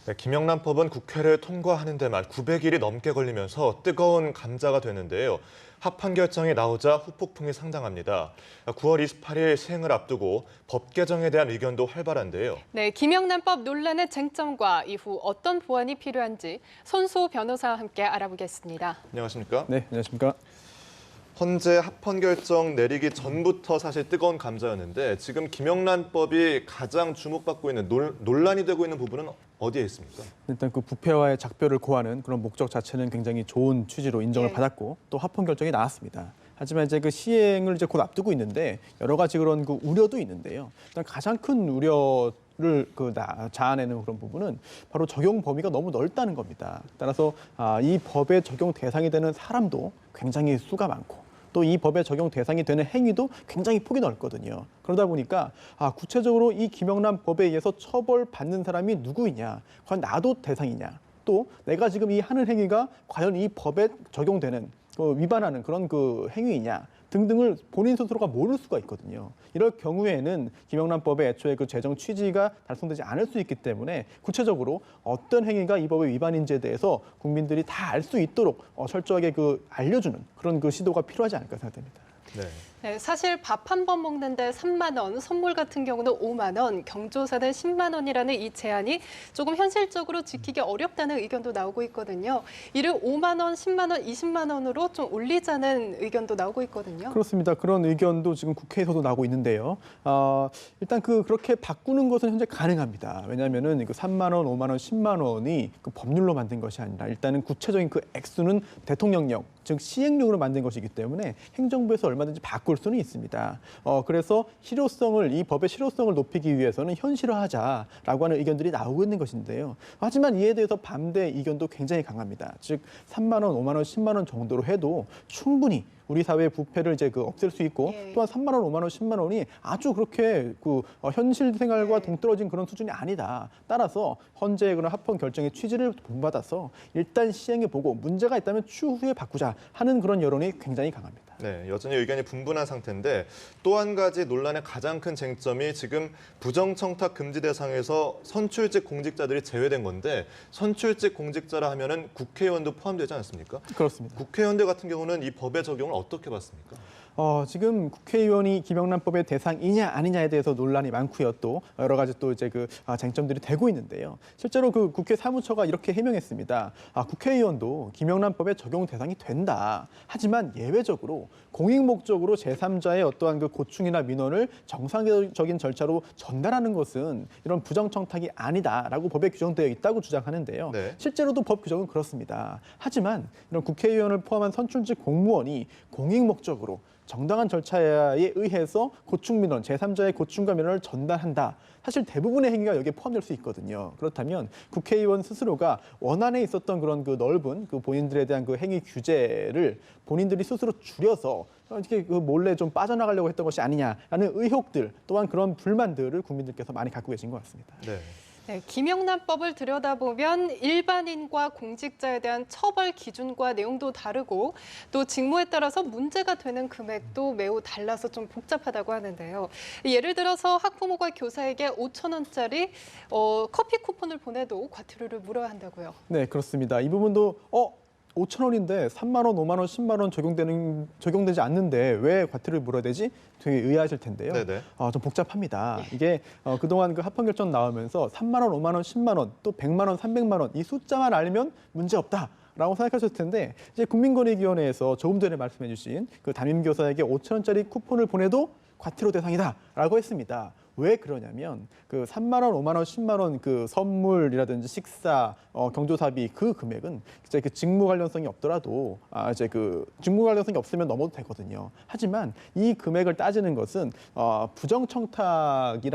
네, 김영란법은 국회를 통과하는 데만 900일이 넘게 걸리면서 뜨거운 감자가 되는데요. 합헌 결정이 나오자 후폭풍이 상당합니다. 9월 28일 시행을 앞두고 법 개정에 대한 의견도 활발한데요. 네, 김영란법 논란의 쟁점과 이후 어떤 보완이 필요한지 손수호 변호사와 함께 알아보겠습니다. 안녕하십니까? 네, 안녕하십니까? 헌재 합헌 결정 내리기 전부터 사실 뜨거운 감자였는데 지금 김영란법이 가장 주목받고 있는 논란이 되고 있는 부분은 어디에 있습니까? 일단 그 부패와의 작별을 고하는 그런 목적 자체는 굉장히 좋은 취지로 인정을 받았고 또 합헌 결정이 나왔습니다. 하지만 이제 그 시행을 이제 곧 앞두고 있는데 여러 가지 그런 그 우려도 있는데요. 일단 가장 큰 우려를 자아내는 그런 부분은 바로 적용 범위가 너무 넓다는 겁니다. 따라서 이 법의 적용 대상이 되는 사람도 굉장히 수가 많고 또 이 법의 적용 대상이 되는 행위도 굉장히 폭이 넓거든요. 그러다 보니까 구체적으로 이 김영란 법에 의해서 처벌받는 사람이 누구이냐, 과연 나도 대상이냐, 또 내가 지금 이 하는 행위가 과연 이 법에 적용되는 위반하는 그런 그 행위이냐 등등을 본인 스스로가 모를 수가 있거든요. 이럴 경우에는 김영란법의 애초에 그 제정 취지가 달성되지 않을 수 있기 때문에 구체적으로 어떤 행위가 이 법의 위반인지에 대해서 국민들이 다 알 수 있도록 철저하게 그 알려주는 그런 그 시도가 필요하지 않을까 생각됩니다. 네. 네, 사실 밥 한 번 먹는데 3만 원, 선물 같은 경우는 5만 원, 경조사는 10만 원이라는 이 제한이 조금 현실적으로 지키기 어렵다는 의견도 나오고 있거든요. 이를 5만 원, 10만 원, 20만 원으로 좀 올리자는 의견도 나오고 있거든요. 그렇습니다. 그런 의견도 지금 국회에서도 나오고 있는데요. 일단 그렇게 바꾸는 것은 현재 가능합니다. 왜냐하면은 그 3만 원, 5만 원, 10만 원이 그 법률로 만든 것이 아니라 일단은 구체적인 그 액수는 대통령령, 즉 시행령으로 만든 것이기 때문에 행정부에서 얼마든지 바꿀 수는 있습니다. 그래서 이 법의 실효성을 높이기 위해서는 현실화하자라고 하는 의견들이 나오고 있는 것인데요. 하지만 이에 대해서 반대 의견도 굉장히 강합니다. 즉 3만 원, 5만 원, 10만 원 정도로 해도 충분히 우리 사회의 부패를 이제 없앨 수 있고 또한 3만 원, 5만 원, 10만 원이 아주 그렇게 현실 생활과 동떨어진 그런 수준이 아니다. 따라서 헌재의 그런 합헌 결정의 취지를 본받아서 일단 시행해 보고 문제가 있다면 추후에 바꾸자 하는 그런 여론이 굉장히 강합니다. 네, 여전히 의견이 분분한 상태인데 또 한 가지 논란의 가장 큰 쟁점이 지금 부정청탁 금지 대상에서 선출직 공직자들이 제외된 건데 선출직 공직자라 하면은 국회의원도 포함되지 않습니까? 그렇습니다. 국회의원들 같은 경우는 이 법의 적용을 어떻게 받습니까? 지금 국회의원이 김영란법의 대상이냐 아니냐에 대해서 논란이 많고요. 또 여러 가지 또 이제 쟁점들이 되고 있는데요. 실제로 그 국회 사무처가 이렇게 해명했습니다. 국회의원도 김영란법의 적용 대상이 된다. 하지만 예외적으로 공익 목적으로 제3자의 어떠한 그 고충이나 민원을 정상적인 절차로 전달하는 것은 이런 부정청탁이 아니다라고 법에 규정되어 있다고 주장하는데요. 네. 실제로도 법 규정은 그렇습니다. 하지만 이런 국회의원을 포함한 선출직 공무원이 공익 목적으로 정당한 절차에 의해서 고충 민원, 제3자의 고충과 민원을 전달한다. 사실 대부분의 행위가 여기에 포함될 수 있거든요. 그렇다면 국회의원 스스로가 원안에 있었던 그런 그 넓은 그 본인들에 대한 그 행위 규제를 본인들이 스스로 줄여서 이렇게 그 몰래 좀 빠져나가려고 했던 것이 아니냐라는 의혹들 또한 그런 불만들을 국민들께서 많이 갖고 계신 것 같습니다. 네. 네, 김영란법을 들여다보면 일반인과 공직자에 대한 처벌 기준과 내용도 다르고 또 직무에 따라서 문제가 되는 금액도 매우 달라서 좀 복잡하다고 하는데요. 예를 들어서 학부모가 교사에게 5천 원짜리 커피 쿠폰을 보내도 과태료를 물어야 한다고요. 네, 그렇습니다. 이 부분도 5천 원인데 3만 원, 5만 원, 10만 원 적용되지 않는데 왜 과태료를 물어야 되지? 되게 의아하실 텐데요. 네네. 좀 복잡합니다. 이게 그동안 그 합헌 결정 나오면서 3만 원, 5만 원, 10만 원, 또 100만 원, 300만 원 이 숫자만 알면 문제 없다. 라고 생각하셨을 텐데 이제 국민권익위원회에서 조금 전에 말씀해 주신 그 담임교사에게 5천 원짜리 쿠폰을 보내도 과태료 대상이다라고 했습니다. 왜 그러냐면 그 3만 원, 5만 원, 10만 원 그 선물이라든지 식사, 경조사비 그 금액은 이제 그 직무 관련성이 없더라도 이제 그 직무 관련성이 없으면 넘어도 되거든요. 하지만 이 금액을 따지는 것은 부정청탁이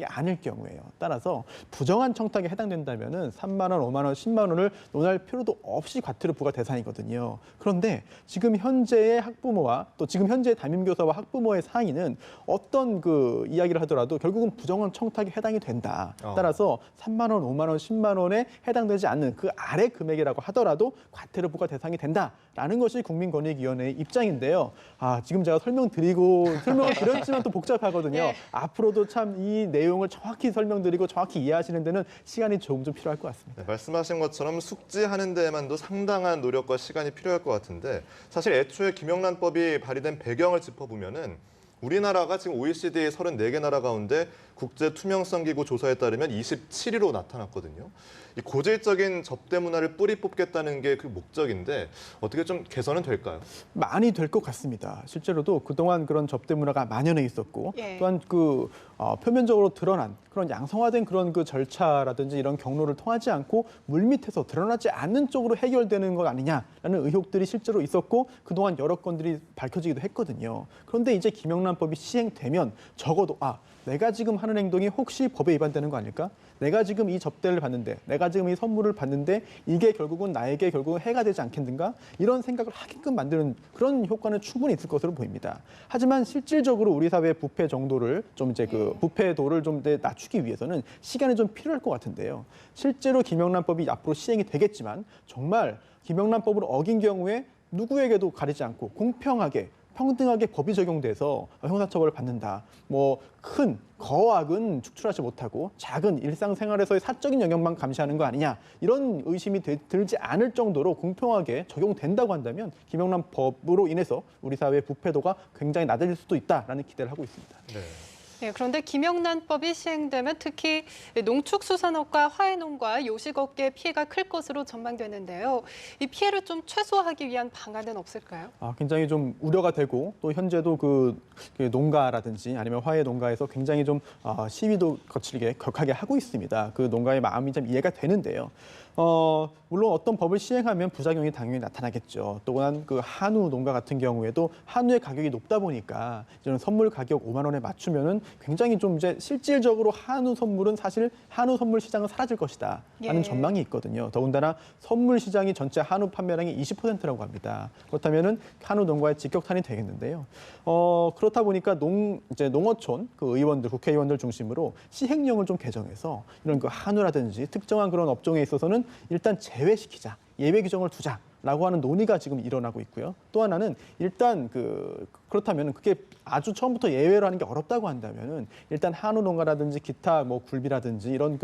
아닐 경우예요. 따라서 부정한 청탁에 해당된다면은 3만 원, 5만 원, 10만 원을 논할 필요도 없이 과태료 부과 대상이거든요. 그런데 지금 현재의 학부모와 또 지금 현재의 담임교사와 학부모의 상의는 어떤 그 이야기를 하더라도 결국은 부정한 청탁에 해당이 된다. 따라서 3만 원, 5만 원, 10만 원에 해당되지 않는 그 아래 금액이라고 하더라도 과태료 부과 대상이 된다라는 것이 국민권익위원회의 입장인데요. 지금 제가 설명을 드렸지만 또 복잡하거든요. 예. 앞으로도 참 이 내용을 정확히 설명드리고 정확히 이해하시는 데는 시간이 조금 좀 필요할 것 같습니다. 네, 말씀하신 것처럼 숙지하는 데에만도 상당한 노력과 시간이 필요할 것 같은데 사실 애초에 김영란법이 발의된 배경을 짚어보면은 우리나라가 지금 OECD 34개 나라 가운데 국제 투명성 기구 조사에 따르면 27위로 나타났거든요. 이 고질적인 접대 문화를 뿌리 뽑겠다는 게 그 목적인데 어떻게 좀 개선은 될까요? 많이 될 것 같습니다. 실제로도 그동안 그런 접대 문화가 만연해 있었고 예. 또한 표면적으로 드러난 그런 양성화된 그런 그 절차라든지 이런 경로를 통하지 않고 물밑에서 드러나지 않는 쪽으로 해결되는 것 아니냐라는 의혹들이 실제로 있었고 그동안 여러 건들이 밝혀지기도 했거든요. 그런데 이제 김영란법이 시행되면 적어도 내가 지금 하는 행동이 혹시 법에 위반되는 거 아닐까? 내가 지금 이 접대를 받는데, 내가 지금 이 선물을 받는데 이게 결국은 나에게 결국은 해가 되지 않겠는가? 이런 생각을 하게끔 만드는 그런 효과는 충분히 있을 것으로 보입니다. 하지만 실질적으로 우리 사회의 부패 정도를 좀 이제 그 부패도를 좀 낮추기 위해서는 시간이 좀 필요할 것 같은데요. 실제로 김영란법이 앞으로 시행이 되겠지만 정말 김영란법을 어긴 경우에 누구에게도 가리지 않고 공평하게 평등하게 법이 적용돼서 형사처벌을 받는다. 큰 거악은 축출하지 못하고 작은 일상생활에서의 사적인 영역만 감시하는 거 아니냐. 이런 의심이 들지 않을 정도로 공평하게 적용된다고 한다면 김영란법으로 인해서 우리 사회의 부패도가 굉장히 낮아질 수도 있다라는 기대를 하고 있습니다. 네. 네, 그런데 김영란법이 시행되면 특히 농축수산업과 화훼농가, 요식업계의 피해가 클 것으로 전망되는데요. 이 피해를 좀 최소화하기 위한 방안은 없을까요? 굉장히 좀 우려가 되고 또 현재도 그 농가라든지 아니면 화훼 농가에서 굉장히 좀 시위도 거칠게 격하게 하고 있습니다. 그 농가의 마음이 좀 이해가 되는데요. 물론 어떤 법을 시행하면 부작용이 당연히 나타나겠죠. 또한 그 한우 농가 같은 경우에도 한우의 가격이 높다 보니까 이제는 선물 가격 5만 원에 맞추면은 굉장히 좀 이제 실질적으로 한우 선물은 사실 한우 선물 시장은 사라질 것이다 라는 전망이 있거든요. 더군다나 선물 시장이 전체 한우 판매량의 20%라고 합니다. 그렇다면은 한우 농가의 직격탄이 되겠는데요. 그렇다 보니까 농어촌 그 의원들, 국회의원들 중심으로 시행령을 좀 개정해서 이런 그 한우라든지 특정한 그런 업종에 있어서는 일단 제외시키자, 예외 규정을 두자라고 하는 논의가 지금 일어나고 있고요. 또 하나는 일단 그렇다면 그게 아주 처음부터 예외로 하는 게 어렵다고 한다면은 일단 한우 농가라든지 기타 굴비라든지 이런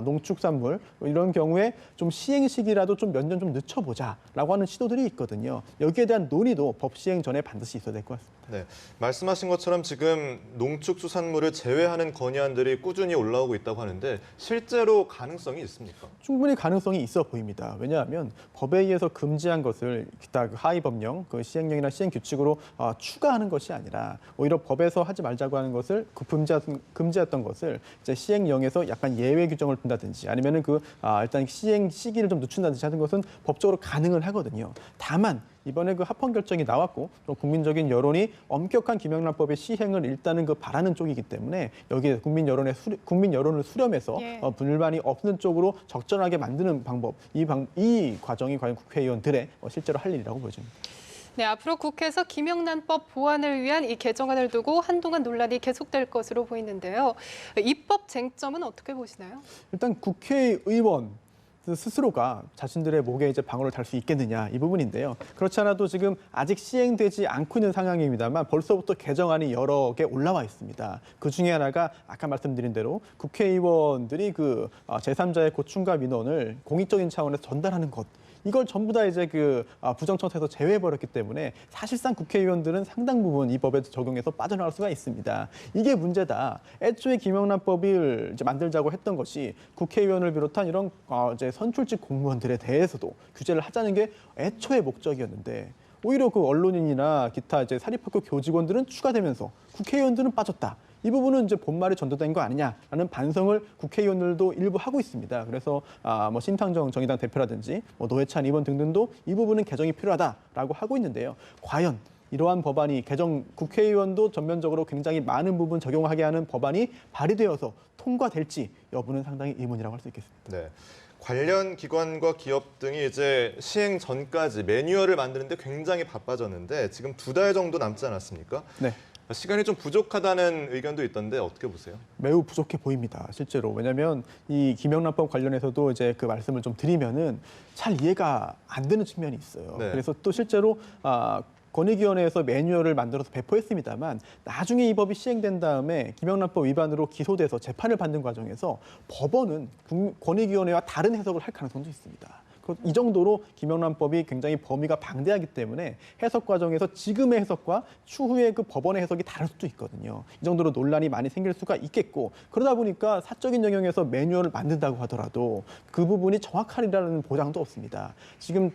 농축산물 이런 경우에 좀 시행 시기라도 좀 몇 년 좀 늦춰보자라고 하는 시도들이 있거든요. 여기에 대한 논의도 법 시행 전에 반드시 있어야 될 것 같습니다. 네, 말씀하신 것처럼 지금 농축수산물을 제외하는 건의안들이 꾸준히 올라오고 있다고 하는데 실제로 가능성이 있습니까? 충분히 가능성이 있어 보입니다. 왜냐하면 법에 의해서 금지한 것을 기타 하위 법령, 그 시행령이나 시행 규칙으로 추가하는 것이 아니라 오히려 법에서 하지 말자고 하는 것을 금지했던 것을 이제 시행령에서 약간 예외 규정을 둔다든지 아니면은 일단 시행 시기를 좀 늦춘다든지 하는 것은 법적으로 가능은 하거든요. 다만 이번에 그 합헌 결정이 나왔고 또 국민적인 여론이 엄격한 김영란법의 시행을 일단은 바라는 쪽이기 때문에 여기에 국민 여론을 수렴해서 불만이 없는 쪽으로 적절하게 만드는 방법, 이 과정이 과연 국회의원들의 실제로 할 일이라고 보여집니다. 네, 앞으로 국회에서 김영란법 보완을 위한 이 개정안을 두고 한동안 논란이 계속될 것으로 보이는데요. 입법 쟁점은 어떻게 보시나요? 일단 국회의원 스스로가 자신들의 목에 이제 방울을 달 수 있겠느냐 이 부분인데요. 그렇지 않아도 지금 아직 시행되지 않고 있는 상황입니다만 벌써부터 개정안이 여러 개 올라와 있습니다. 그 중에 하나가 아까 말씀드린 대로 국회의원들이 제3자의 고충과 민원을 공익적인 차원에서 전달하는 것. 이걸 전부 다 이제 부정청탁에서 제외해버렸기 때문에 사실상 국회의원들은 상당 부분 이 법에 적용해서 빠져나갈 수가 있습니다. 이게 문제다. 애초에 김영란법을 이제 만들자고 했던 것이 국회의원을 비롯한 이런 이제 선출직 공무원들에 대해서도 규제를 하자는 게 애초의 목적이었는데 오히려 언론인이나 기타 이제 사립학교 교직원들은 추가되면서 국회의원들은 빠졌다. 이 부분은 이제 본말이 전도된 거 아니냐라는 반성을 국회의원들도 일부 하고 있습니다. 그래서 신탕정 정의당 대표라든지 노회찬 의원 등등도 이 부분은 개정이 필요하다라고 하고 있는데요. 과연 이러한 법안이 국회의원도 전면적으로 굉장히 많은 부분 적용하게 하는 법안이 발의되어서 통과될지 여부는 상당히 의문이라고 할 수 있겠습니다. 네. 관련 기관과 기업 등이 이제 시행 전까지 매뉴얼을 만드는데 굉장히 바빠졌는데 지금 2달 정도 남지 않았습니까? 네. 시간이 좀 부족하다는 의견도 있던데 어떻게 보세요? 매우 부족해 보입니다. 실제로. 왜냐하면 이 김영란법 관련해서도 이제 그 말씀을 좀 드리면은 잘 이해가 안 되는 측면이 있어요. 네. 그래서 또 실제로 권익위원회에서 매뉴얼을 만들어서 배포했습니다만 나중에 이 법이 시행된 다음에 김영란법 위반으로 기소돼서 재판을 받는 과정에서 법원은 권익위원회와 다른 해석을 할 가능성도 있습니다. 이 정도로 김영란법이 굉장히 범위가 방대하기 때문에 해석 과정에서 지금의 해석과 추후의 그 법원의 해석이 다를 수도 있거든요. 이 정도로 논란이 많이 생길 수가 있겠고 그러다 보니까 사적인 영역에서 매뉴얼을 만든다고 하더라도 그 부분이 정확하리라는 보장도 없습니다. 지금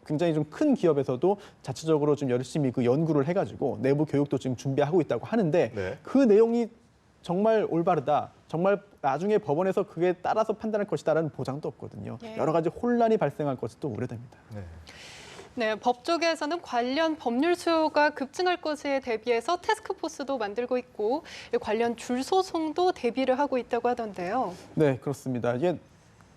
굉장히 좀 큰 기업에서도 자체적으로 좀 열심히 그 연구를 해가지고 내부 교육도 지금 준비하고 있다고 하는데 네. 그 내용이 정말 올바르다. 정말 나중에 법원에서 그에 따라서 판단할 것이다라는 보장도 없거든요. 예. 여러 가지 혼란이 발생할 것이 또 우려됩니다. 네. 네, 법 쪽에서는 관련 법률 수요가 급증할 것에 대비해서 태스크포스도 만들고 있고 관련 줄 소송도 대비를 하고 있다고 하던데요. 네, 그렇습니다. 이게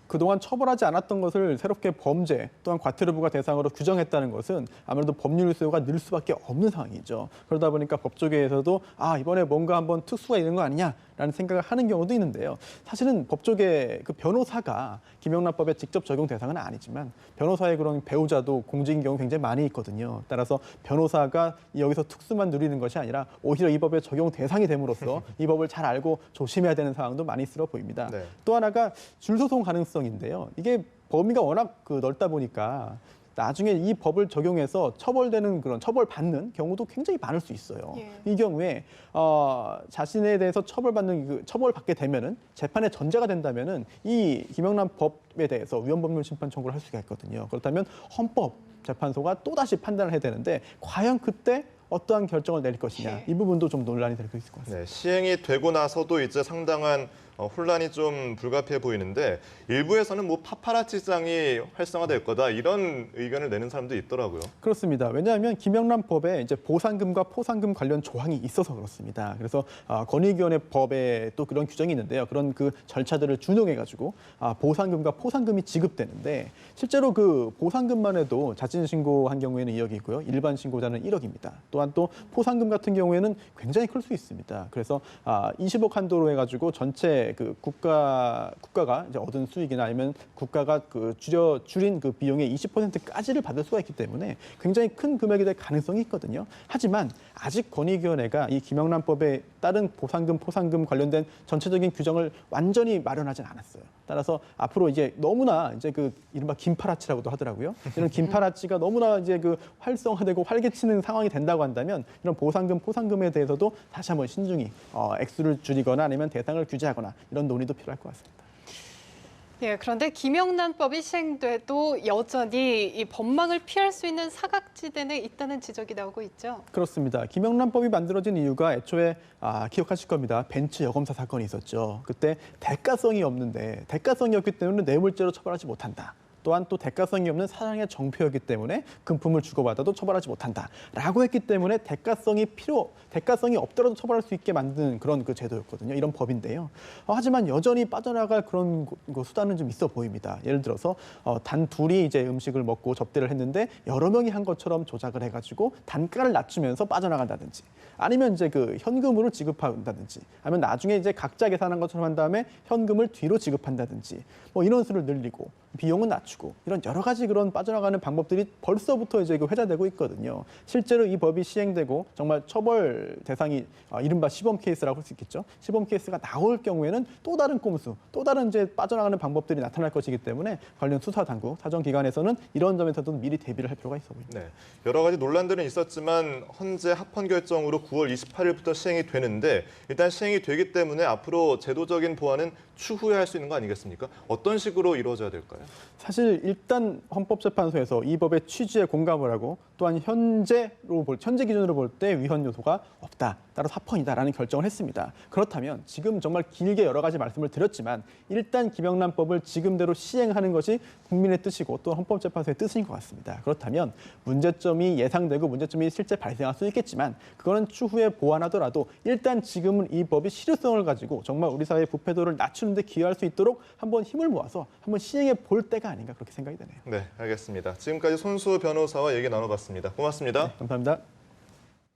그동안 처벌하지 않았던 것을 새롭게 범죄 또한 과태료부가 대상으로 규정했다는 것은 아무래도 법률 수요가 늘 수밖에 없는 상황이죠. 그러다 보니까 법조계에서도 이번에 뭔가 한번 특수가 있는 거 아니냐라는 생각을 하는 경우도 있는데요. 사실은 법조계 그 변호사가 김영란법에 직접 적용 대상은 아니지만 변호사의 그런 배우자도 공직인 경우 굉장히 많이 있거든요. 따라서 변호사가 여기서 특수만 누리는 것이 아니라 오히려 이 법의 적용 대상이 됨으로써 이 법을 잘 알고 조심해야 되는 상황도 많이 있어 보입니다. 네. 또 하나가 줄소송 가능성인데요. 이게 범위가 워낙 넓다 보니까 나중에 이 법을 적용해서 처벌되는 그런 처벌받는 경우도 굉장히 많을 수 있어요. 예. 이 경우에 자신에 대해서 처벌받게 되면은 재판의 전제가 된다면은 이 김영란 법에 대해서 위헌법률 심판 청구를 할 수가 있거든요. 그렇다면 헌법재판소가 또 다시 판단을 해야 되는데 과연 그때 어떠한 결정을 내릴 것이냐 이 부분도 좀 논란이 될 수 있을 것 같습니다. 네, 시행이 되고 나서도 이제 상당한 혼란이 좀 불가피해 보이는데 일부에서는 뭐 파파라치장이 활성화될 거다 이런 의견을 내는 사람도 있더라고요. 그렇습니다. 왜냐하면 김영란법에 이제 보상금과 포상금 관련 조항이 있어서 그렇습니다. 그래서 권익위원회 법에 또 그런 규정이 있는데요. 그런 그 절차들을 준용해가지고 보상금과 포상금이 지급되는데 실제로 그 보상금만 해도 자진 신고한 경우에는 2억이고요. 일반 신고자는 1억입니다. 또한 또 포상금 같은 경우에는 굉장히 클 수 있습니다. 그래서 20억 한도로 해가지고 전체 그 국가가 이제 얻은 수익이나 아니면 국가가 그 줄인 그 비용의 20%까지를 받을 수가 있기 때문에 굉장히 큰 금액이 될 가능성이 있거든요. 하지만 아직 권익위원회가 이 김영란법에 따른 보상금, 포상금 관련된 전체적인 규정을 완전히 마련하진 않았어요. 따라서 앞으로 이제 너무나 이제 그 이른바 긴파라치라고도 하더라고요. 이런 긴파라치가 너무나 이제 그 활성화되고 활개치는 상황이 된다고 한다면 이런 보상금, 포상금에 대해서도 다시 한번 신중히 액수를 줄이거나 아니면 대상을 규제하거나 이런 논의도 필요할 것 같습니다. 예, 그런데 김영란법이 시행돼도 여전히 이 법망을 피할 수 있는 사각지대는 있다는 지적이 나오고 있죠. 그렇습니다. 김영란법이 만들어진 이유가 애초에 기억하실 겁니다. 벤츠 여검사 사건이 있었죠. 그때 대가성이 없기 때문에 뇌물죄로 처벌하지 못한다. 또한 또 대가성이 없는 사장의 정표였기 때문에 금품을 주고받아도 처벌하지 못한다라고 했기 때문에 대가성이 없더라도 처벌할 수 있게 만드는 그런 그 제도였거든요. 이런 법인데요. 하지만 여전히 빠져나갈 그런 수단은 좀 있어 보입니다. 예를 들어서 단 둘이 이제 음식을 먹고 접대를 했는데 여러 명이 한 것처럼 조작을 해가지고 단가를 낮추면서 빠져나간다든지 아니면 이제 그 현금으로 지급한다든지 아니면 나중에 이제 각자 계산한 것처럼 한 다음에 현금을 뒤로 지급한다든지 뭐 인원수를 늘리고 비용은 낮추고 이런 여러 가지 그런 빠져나가는 방법들이 벌써부터 이제 회자되고 있거든요. 실제로 이 법이 시행되고 정말 처벌 대상이 이른바 시범 케이스라고 할 수 있겠죠. 시범 케이스가 나올 경우에는 또 다른 꼼수, 또 다른 이제 빠져나가는 방법들이 나타날 것이기 때문에 관련 수사 당국, 사정기관에서는 이런 점에서도 미리 대비를 할 필요가 있어 보입니다. 네, 여러 가지 논란들은 있었지만 현재 합헌 결정으로 9월 28일부터 시행이 되는데 일단 시행이 되기 때문에 앞으로 제도적인 보완은 추후에 할 수 있는 거 아니겠습니까? 어떤 식으로 이루어져야 될까요? 사실 일단 헌법재판소에서 이 법의 취지에 공감을 하고 또한 현재 기준으로 볼 때 위헌 요소가 없다. 따라서 합헌이다라는 결정을 했습니다. 그렇다면 지금 정말 길게 여러 가지 말씀을 드렸지만 일단 김영란법을 지금대로 시행하는 것이 국민의 뜻이고 또 헌법재판소의 뜻인 것 같습니다. 그렇다면 문제점이 예상되고 문제점이 실제 발생할 수 있겠지만 그거는 추후에 보완하더라도 일단 지금은 이 법이 실효성을 가지고 정말 우리 사회의 부패도를 낮추는 데 기여할 수 있도록 한번 힘을 모아서 한번 시행해 볼 때가 아닌가 그렇게 생각이 되네요. 네, 알겠습니다. 지금까지 손수호 변호사와 얘기 나눠봤습니다. 고맙습니다. 네, 감사합니다.